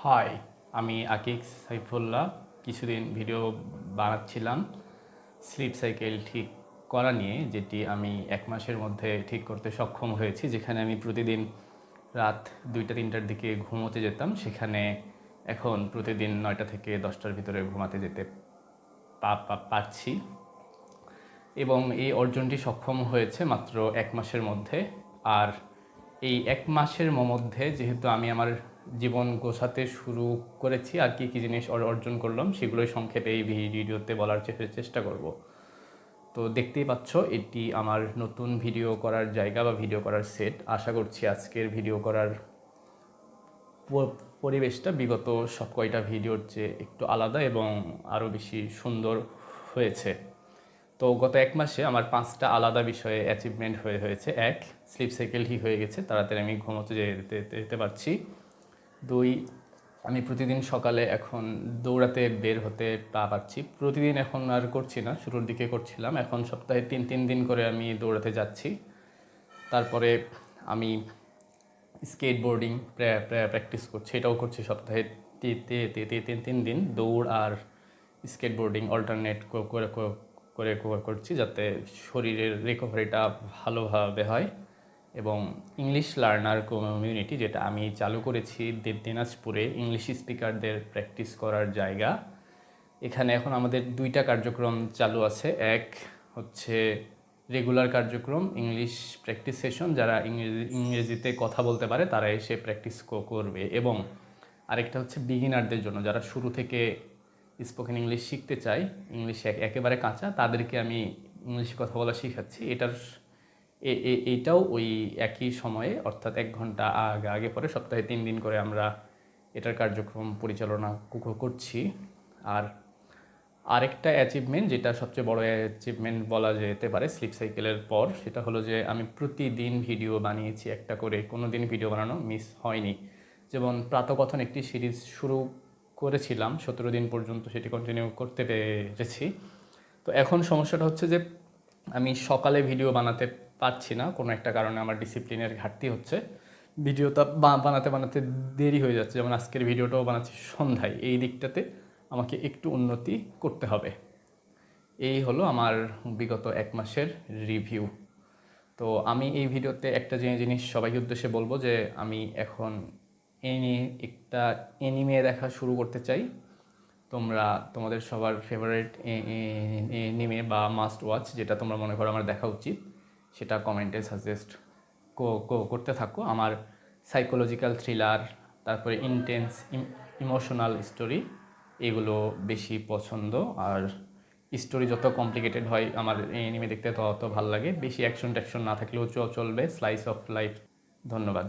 High, আমি আকিক সাইফুল্লাহ। কিছুদিন video বানাচ্ছিলাম স্লিপ সাইকেল ঠিক করা নিয়ে, যেটি আমি 1 মাসের মধ্যে ঠিক করতে সক্ষম হয়েছি। যেখানে আমি প্রতিদিন রাত 2টা-3টার দিকে ঘুমোতে যেতাম, সেখানে এখন প্রতিদিন 9টা থেকে 10টার ভিতরে ঘুমাতে যেতে পারছি। এবং এই অর্জনটি সক্ষম হয়েছে মাত্র 1 মাসের মধ্যে। আর এই 1 মাসের মধ্যে যেহেতু আমি আমার জীবন গোছাতে শুরু করেছি, আর কি কী জিনিস অর্জন করলাম সেগুলোই সংক্ষেপে এই ভিডিওতে বলার চেষ্টা করব। তো দেখতেই পাচ্ছ, এটি আমার নতুন ভিডিও করার জায়গা বা ভিডিও করার সেট। আশা করছি আজকের ভিডিও করার পরিবেশটা বিগত সব কয়টা ভিডিওর চেয়ে একটু আলাদা এবং আরও বেশি সুন্দর হয়েছে। তো গত 1 মাসে আমার 5টা আলাদা বিষয়ে অ্যাচিভমেন্ট হয়েছে। 1, স্লিপ সাইকেল ঠিক হয়ে গেছে, তাড়াতাড়ি আমি ঘুমোতে যেতে পারছি। 2, আমি প্রতিদিন সকালে এখন দৌড়াতে বের হতে পারছি। প্রতিদিন এখন আর করছি না, শুরুর দিকে করছিলাম, এখন সপ্তাহে 3 দিন করে আমি দৌড়াতে যাচ্ছি। তারপরে আমি স্কেটবোর্ডিং প্র্যাকটিস করছি, এটাও করছি সপ্তাহে 3 দিন। দৌড় আর স্কেটবোর্ডিং অল্টারনেট করে করছি, যাতে শরীরের রিকভারিটা ভালোভাবে হয়। এবং ইংলিশ লার্নার কমিউনিটি, যেটা আমি চালু করেছি দিনাজপুরে, ইংলিশ স্পিকারদের প্র্যাকটিস করার জায়গা। এখানে এখন আমাদের 2টা কার্যক্রম চালু আছে। এক হচ্ছে রেগুলার কার্যক্রম, ইংলিশ প্র্যাকটিস সেশন, যারা ইংরেজিতে কথা বলতে পারে তারা এসে প্র্যাকটিস করবে। এবং আরেকটা হচ্ছে বিগিনারদের জন্য, যারা শুরু থেকে স্পোকেন ইংলিশ শিখতে চায়, ইংলিশ একেবারে কাঁচা, তাদেরকে আমি ইংলিশে কথা বলা শেখাচ্ছি। এইটাও ওই একই সময়ে, অর্থাৎ 1 ঘন্টা আগে পরে সপ্তাহে 3 দিন করে আমরা এটার কার্যক্রম পরিচালনা করছি। আর আরেকটা অ্যাচিভমেন্ট, যেটা সবচেয়ে বড় অ্যাচিভমেন্ট বলা যেতে পারে স্লিপ সাইকেলের পর, সেটা হলো যে আমি প্রতিদিন ভিডিও বানিয়েছি একটা করে, কোনো দিন ভিডিও বানানো মিস হয়নি। যেমন প্রাতঃকথন একটি সিরিজ শুরু করেছিলাম, 17 দিন পর্যন্ত সেটি কন্টিনিউ করতে পেরেছি। তো এখন সমস্যাটা হচ্ছে যে আমি সকালে ভিডিও বানাতে পারছি না, কোনো একটা কারণে আমার ডিসিপ্লিনের ঘাটতি হচ্ছে। ভিডিওটা বানাতে দেরি হয়ে যাচ্ছে, যেমন আজকের ভিডিওটাও বানাচ্ছি সন্ধ্যায়। এই দিকটাতে আমাকে একটু উন্নতি করতে হবে। এই হলো আমার বিগত 1 মাসের রিভিউ। তো আমি এই ভিডিওতে একটা জিনিস সবাইকে উদ্দেশ্যে বলবো যে আমি এখন একটা এনিমে দেখা শুরু করতে চাই। তোমরা তোমাদের সবার ফেভারিট এনিমে বা মাস্ট ওয়াচ, যেটা তোমরা মনে করো আমার দেখা উচিত, সেটা কমেন্টে সাজেস্ট করতে থাকো। আমার সাইকোলজিক্যাল থ্রিলার, তারপরে ইন্টেন্স ইমোশনাল স্টোরি, এগুলো বেশি পছন্দ। আর স্টোরি যত কমপ্লিকেটেড হয় আমার এনিমে দেখতে তত ভালো লাগে। বেশি অ্যাকশন ট্যাকশন না থাকলেও চলবে, স্লাইস অফ লাইফ। ধন্যবাদ।